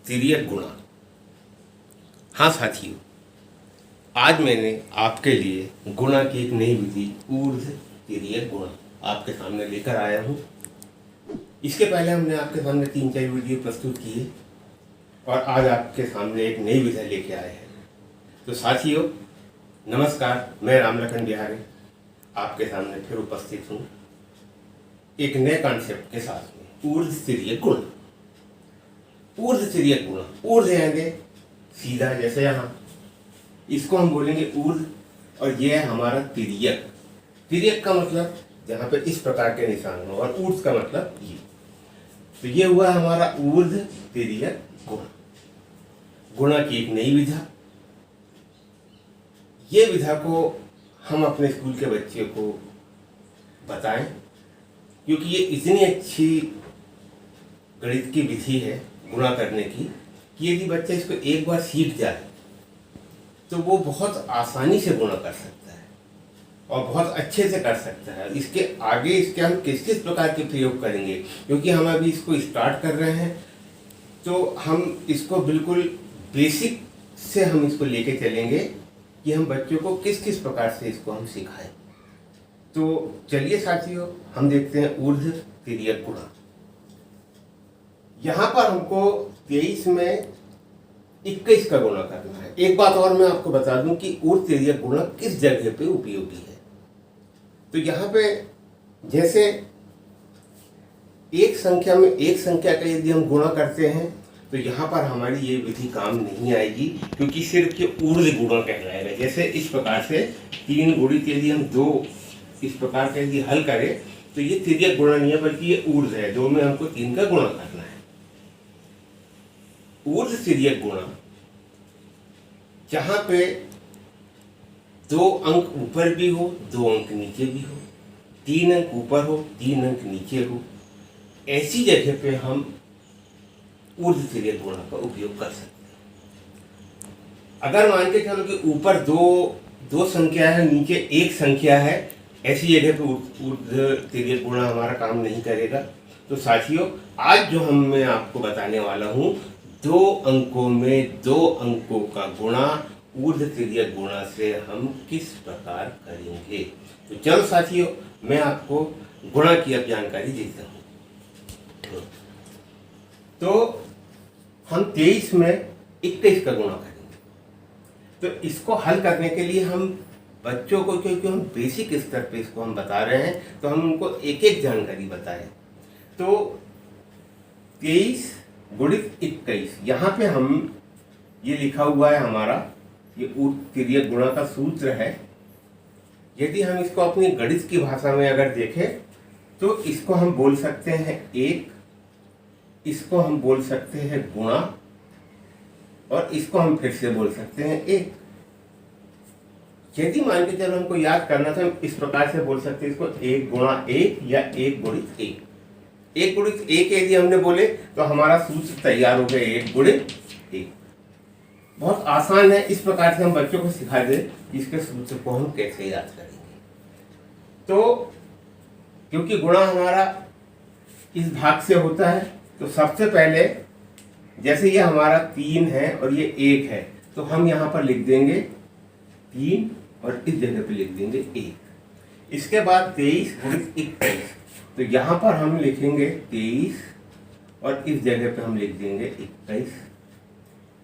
तिर्यक गुणा। हाँ साथियों, आज मैंने आपके लिए गुणा की एक नई विधि ऊर्ध्व तिर्यक गुणा आपके सामने लेकर आया हूँ। इसके पहले हमने आपके सामने 3-4 वीडियो प्रस्तुत किए और आज आपके सामने एक नई विधि लेके आए हैं। तो साथियों नमस्कार, मैं रामलखन बिहारी आपके सामने फिर उपस्थित हूँ एक नए कॉन्सेप्ट के साथ में, ऊर्ध्व तिर्यक गुणा। ऊर्ध्व तिर्यक गुणा, ऊर्ध्व आएंगे सीधा जैसे यहाँ, इसको हम बोलेंगे ऊर्ध्व, और ये है हमारा तिर्यक। तिर्यक का मतलब जहाँ पे इस प्रकार के निशान हो, और ऊर्ध्व का मतलब ये। तो ये हुआ हमारा ऊर्ध्व तिर्यक गुणा। गुणा की एक नई विधा। ये विधा को हम अपने स्कूल के बच्चे को बताएं, क्योंकि ये इतनी अच्छी गणित की विधि है गुणा करने की कि यदि बच्चा इसको एक बार सीख जाए तो वो बहुत आसानी से गुणा कर सकता है और बहुत अच्छे से कर सकता है। इसके आगे इसके हम किस किस प्रकार के प्रयोग करेंगे, क्योंकि हम अभी इसको स्टार्ट कर रहे हैं, तो हम इसको बिल्कुल बेसिक से हम इसको लेके चलेंगे कि हम बच्चों को किस किस प्रकार से इसको हम सिखाएं। तो चलिए साथियों, हम देखते हैं ऊर्ध्व तिर्यक गुणा। यहाँ पर हमको 23 में 21 का गुणा करना है। एक बात और मैं आपको बता दूं कि ऊर्ध्व तिर्यक गुणा किस जगह पे उपयोगी है। तो यहाँ पे जैसे एक संख्या में एक संख्या का यदि हम गुणा करते हैं तो यहाँ पर हमारी ये विधि काम नहीं आएगी, क्योंकि सिर्फ ये ऊर्ध्व गुणा कहलाएगा। जैसे इस प्रकार से 3 गुणित यदि हम 2 इस प्रकार का यदि हल करें तो ये तिर्यक गुणा नहीं है, बल्कि ये ऊर्ध्व है। 2 में हमको 3 का गुणा करना है। ऊर्ध्व तिर्यक गुणा जहां पे 2 अंक ऊपर भी हो, 2 अंक नीचे भी हो, 3 अंक ऊपर हो, 3 अंक नीचे हो, ऐसी जगह पे हम ऊर्ध्व तिर्यक गुणा का उपयोग कर सकते हैं। अगर मान के चलो कि ऊपर दो संख्या है, नीचे एक संख्या है, ऐसी जगह पे ऊर्ध्व तिर्यक गुणा हमारा काम नहीं करेगा। तो साथियों आज जो मैं आपको बताने वाला हूँ, 2 अंकों में 2 अंकों का गुणा ऊर्ध्व तिर्यक गुणा से हम किस प्रकार करेंगे। तो चलो साथियों, मैं आपको गुणा की अब जानकारी देता हूँ। तो हम 23 में 21 का गुणा करेंगे। तो इसको हल करने के लिए हम बच्चों को, क्योंकि हम बेसिक स्तर पे इसको हम बता रहे हैं, तो हम उनको एक एक जानकारी बताएं। तो 23 गुणित 21, यहाँ पे हम ये लिखा हुआ है हमारा, ये ऊर्ध्व तिर्यक गुणा का सूत्र है। यदि हम इसको अपनी गणित की भाषा में अगर देखें तो इसको हम बोल सकते हैं 1, इसको हम बोल सकते हैं गुणा, और इसको हम फिर से बोल सकते हैं 1। यदि मान के चलो हमको याद करना था, इस प्रकार से बोल सकते हैं इसको 1 गुणा 1 या 1 गुणित 1। 1 गुणित 1 यदि हमने बोले तो हमारा सूत्र तैयार हो गया 1 गुणित 1। बहुत आसान है, इस प्रकार से हम बच्चों को सिखा दें इसके सूत्र को हम कैसे याद करेंगे। तो क्योंकि गुणा हमारा इस भाग से होता है, तो सबसे पहले जैसे ये हमारा 3 है और ये 1 है, तो हम यहाँ पर लिख देंगे 3 और इस जगह पे लिख देंगे 1। इसके बाद 23 गुणित 21, तो यहाँ पर हम लिखेंगे 23 और इस जगह पे हम लिख देंगे 21।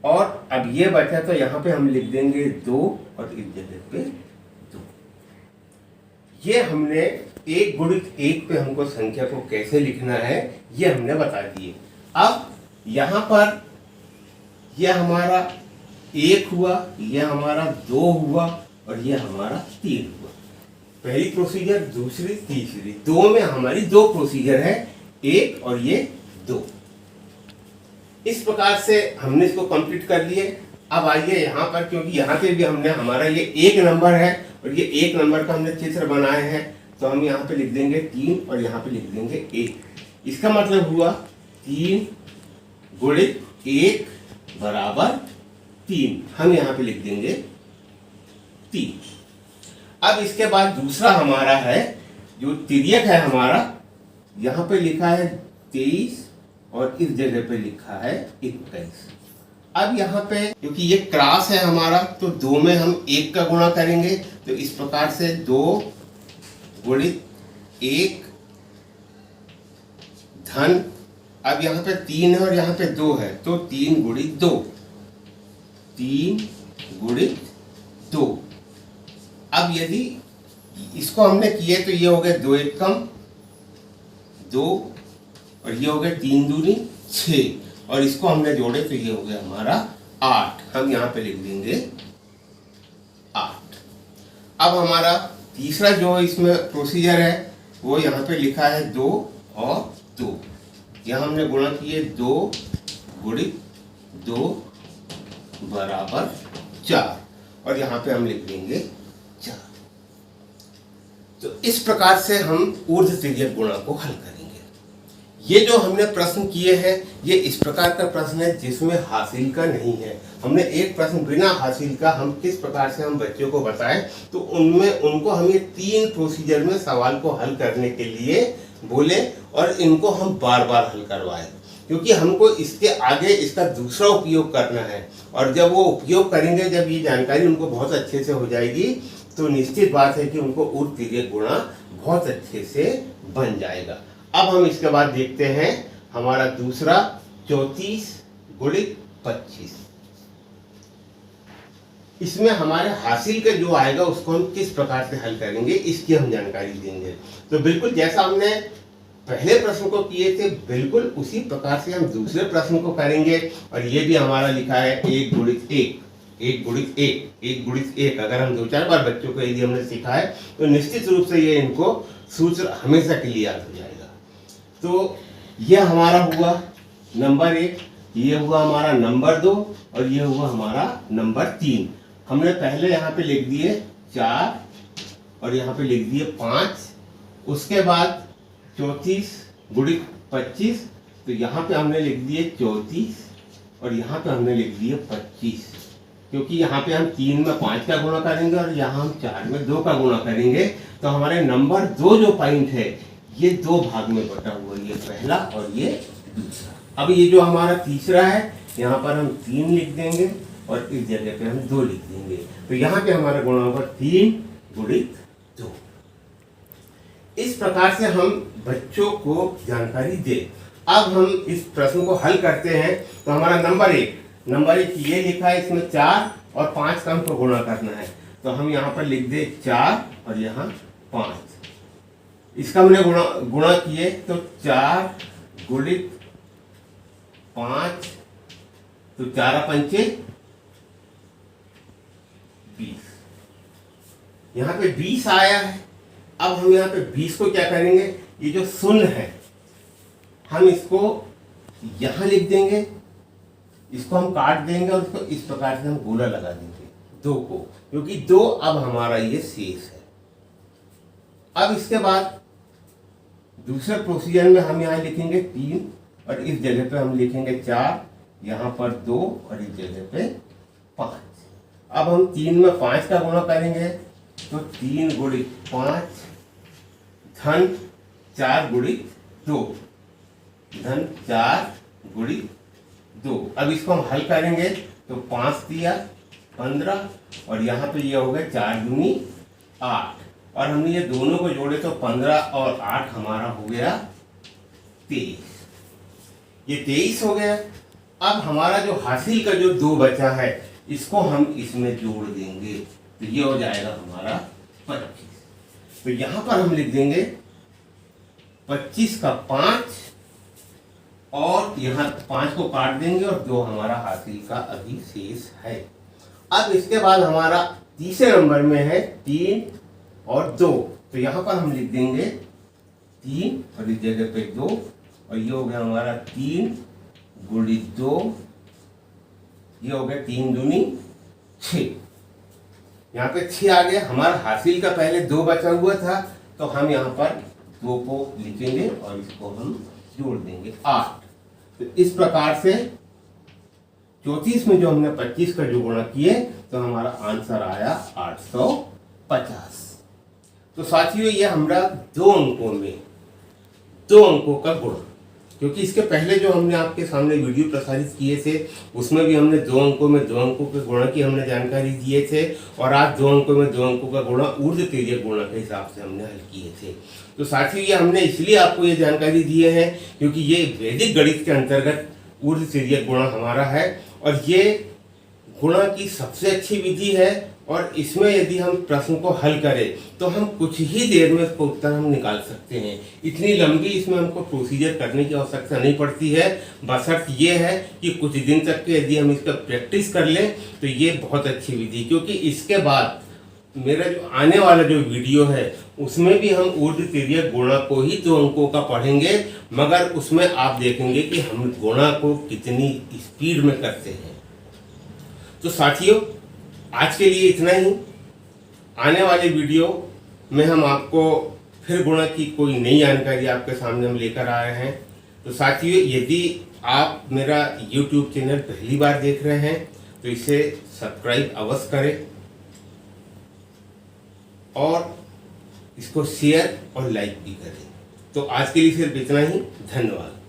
और अब ये बचा तो यहाँ पे हम लिख देंगे 2 और इस जगह पे 2। ये हमने 1 गुणित 1 पे हमको संख्या को कैसे लिखना है ये हमने बता दिए। अब यहाँ पर यह हमारा 1 हुआ, यह हमारा 2 हुआ और यह हमारा 3 हुआ। पहली प्रोसीजर, दूसरी, तीसरी, 2 में हमारी 2 प्रोसीजर है, 1 और ये 2। इस प्रकार से हमने इसको कंप्लीट कर लिए। अब आइए यहाँ पर, क्योंकि यहाँ पे भी हमने हमारा ये 1 नंबर है और ये 1 नंबर का हमने चित्र बनाए हैं, तो हम यहाँ पे लिख देंगे 3 और यहाँ पे लिख देंगे 1। इसका मतलब हुआ 3 गुणित 1 बराबर 3। हम यहाँ पे लिख देंगे 3। अब इसके बाद दूसरा हमारा है जो तिर्यक है हमारा, यहाँ पे लिखा है 23 और इस जगह पे लिखा है 21। अब यहाँ पे क्योंकि ये क्रॉस है हमारा, तो 2 में हम 1 का गुणा करेंगे, तो इस प्रकार से 2 गुणित 1 धन, अब यहाँ पे 3 है और यहाँ पे 2 है, तो 3 गुणित 2, 3 गुणित 2। अब यदि इसको हमने किए तो ये हो गया 2 1 कम 2, और ये हो गया 3 दूनी 6, और इसको हमने जोड़े तो ये हो गया हमारा 8। हम यहाँ पे लिख देंगे 8। अब हमारा तीसरा जो इसमें प्रोसीजर है वो यहाँ पे लिखा है 2 और 2, यहाँ हमने गुणा किए 2 गुणित 2 बराबर 4, और यहाँ पे हम लिख देंगे 4। तो इस प्रकार से हम ऊर्ध्व तिर्यक गुणा को हल करेंगे। ये जो हमने प्रश्न किए हैं ये इस प्रकार का प्रश्न है जिसमें हासिल का नहीं है। हमने एक प्रश्न बिना हासिल का हम किस प्रकार से हम बच्चों को बताएं, तो उनमें उनको हम ये 3 प्रोसीजर में सवाल को हल करने के लिए बोले, और इनको हम बार बार हल करवाएं, क्योंकि हमको इसके आगे इसका दूसरा उपयोग करना है, और जब वो उपयोग करेंगे, जब ये जानकारी उनको बहुत अच्छे से हो जाएगी, तो निश्चित बात है कि उनको ऊर्ध्व तिर्यक गुणा बहुत अच्छे से बन जाएगा। अब हम इसके बाद देखते हैं हमारा दूसरा 34 गुणित 25। इसमें हमारे हासिल का जो आएगा उसको हम किस प्रकार से हल करेंगे इसकी हम जानकारी देंगे। तो बिल्कुल जैसा हमने पहले प्रश्न को किए थे बिल्कुल उसी प्रकार से हम दूसरे प्रश्न को करेंगे, और ये भी हमारा लिखा है 1 गुणित 1, 1 गुणित 1, 1 गुणित 1। अगर हम 2-4 बार बच्चों को यदि हमने सिखाया तो निश्चित रूप से ये इनको सूत्र हमेशा के लिए याद हो जाएगा। तो ये हमारा हुआ नंबर 1, ये हुआ हमारा नंबर 2, और ये हुआ हमारा नंबर 3। हमने पहले यहाँ पे लिख दिए 4 और यहाँ पे लिख दिए 5। उसके बाद 34 गुणित 25, तो यहाँ पे हमने लिख दिए 34 और यहाँ पे हमने लिख दिए 25, क्योंकि यहाँ पे हम 3 में 5 का गुणा करेंगे और यहाँ हम 4 में 2 का गुणा करेंगे। तो हमारे नंबर 2 जो पॉइंट है ये 2 भाग में बटा हुआ, ये पहला और ये दूसरा। अब ये जो हमारा तीसरा है यहाँ पर हम 3 लिख देंगे और इस जगह पे हम 2 लिख देंगे। तो यहाँ पे हमारा गुणा होगा 3 गुणित 2। इस प्रकार से हम बच्चों को जानकारी दें। अब हम इस प्रश्न को हल करते हैं। तो हमारा नंबर 1 ये लिखा है, इसमें 4 और 5 का हमको गुणा करना है। तो हम यहाँ पर लिख दे 4 और यहाँ 5। इसका हमने गुणा किए तो 4 गुणित 5, तो 4 पंचे 20। यहाँ पे 20 आया है। अब हम यहाँ पे 20 को क्या करेंगे, ये जो शून्य है हम इसको यहाँ लिख देंगे, इसको हम काट देंगे और इसको इस प्रकार से हम गोला लगा देंगे 2 को, क्योंकि 2 अब हमारा ये शेष है। अब इसके बाद दूसरे प्रोसीजर में हम यहाँ लिखेंगे 3 और इस जगह पे हम लिखेंगे 4, यहाँ पर 2 और इस जगह पे 5। अब हम 3 में 5 का गुणा करेंगे तो 3 गुणित 5 धन 4 गुणित 2, धन 4 गुणित 2। अब इसको हम हल करेंगे तो 5 दिया 15 और यहाँ पे ये हो गया 4 दूनी 8, और हमने ये दोनों को जोड़े तो 15 और 8 हमारा हो गया 23। ये 23 हो गया। अब हमारा जो हासिल का जो 2 बचा है इसको हम इसमें जोड़ देंगे तो ये हो जाएगा हमारा 25। तो यहाँ पर हम लिख देंगे 25 का 5 और यहाँ 5 को काट देंगे और 2 हमारा हासिल का अभी शेष है। अब इसके बाद हमारा तीसरे नंबर में है 3 और 2, तो यहाँ पर हम लिख देंगे 3 और इस जगह पे 2 और ये हो गया हमारा 3 गुणित 2, ये हो गया 3 दूनी 6। यहाँ पे 6 आ गया। हमारा हासिल का पहले 2 बचा हुआ था तो हम यहाँ पर 2 को लिखेंगे और इसको हम जोड़ देंगे 8। तो इस प्रकार से 34 में जो हमने 25 का जो गुणा किए तो हमारा आंसर आया 850। तो साथियों ये हमारा 2 अंकों में 2 अंकों का गुणा। क्योंकि इसके पहले जो हमने आपके सामने वीडियो प्रसारित किए थे उसमें भी हमने 2 अंकों में 2 अंकों के गुणा की हमने जानकारी दिए थे, और आज 2 अंकों में 2 अंकों का गुणा ऊर्ध्व तिर्यक गुणा के हिसाब से हमने हल किए थे। तो साथियों ये हमने इसलिए आपको ये जानकारी दिए हैं क्योंकि ये वैदिक गणित के अंतर्गत ऊर्ध्व तिर्यक गुणा हमारा है, और ये गुणा की सबसे अच्छी विधि है, और इसमें यदि हम प्रश्न को हल करें तो हम कुछ ही देर में इसका उत्तर हम निकाल सकते हैं। इतनी लंबी इसमें हमको प्रोसीजर करने की आवश्यकता नहीं पड़ती है, बशर्त ये है कि कुछ दिन तक के यदि हम इसका प्रैक्टिस कर लें तो ये बहुत अच्छी विधि, क्योंकि इसके बाद मेरा जो आने वाला जो वीडियो है उसमें भी हम ऊर्ध्व तिर्यक गुणा को ही 2 अंकों का पढ़ेंगे, मगर उसमें आप देखेंगे कि हम गुणा को कितनी स्पीड में करते हैं। तो साथियों आज के लिए इतना ही। आने वाले वीडियो में हम आपको फिर गुणा की कोई नई जानकारी आपके सामने हम लेकर आ रहे हैं। तो साथियों यदि आप मेरा YouTube चैनल पहली बार देख रहे हैं तो इसे सब्सक्राइब अवश्य करें, और इसको शेयर और लाइक भी करें। तो आज के लिए सिर्फ इतना ही। धन्यवाद।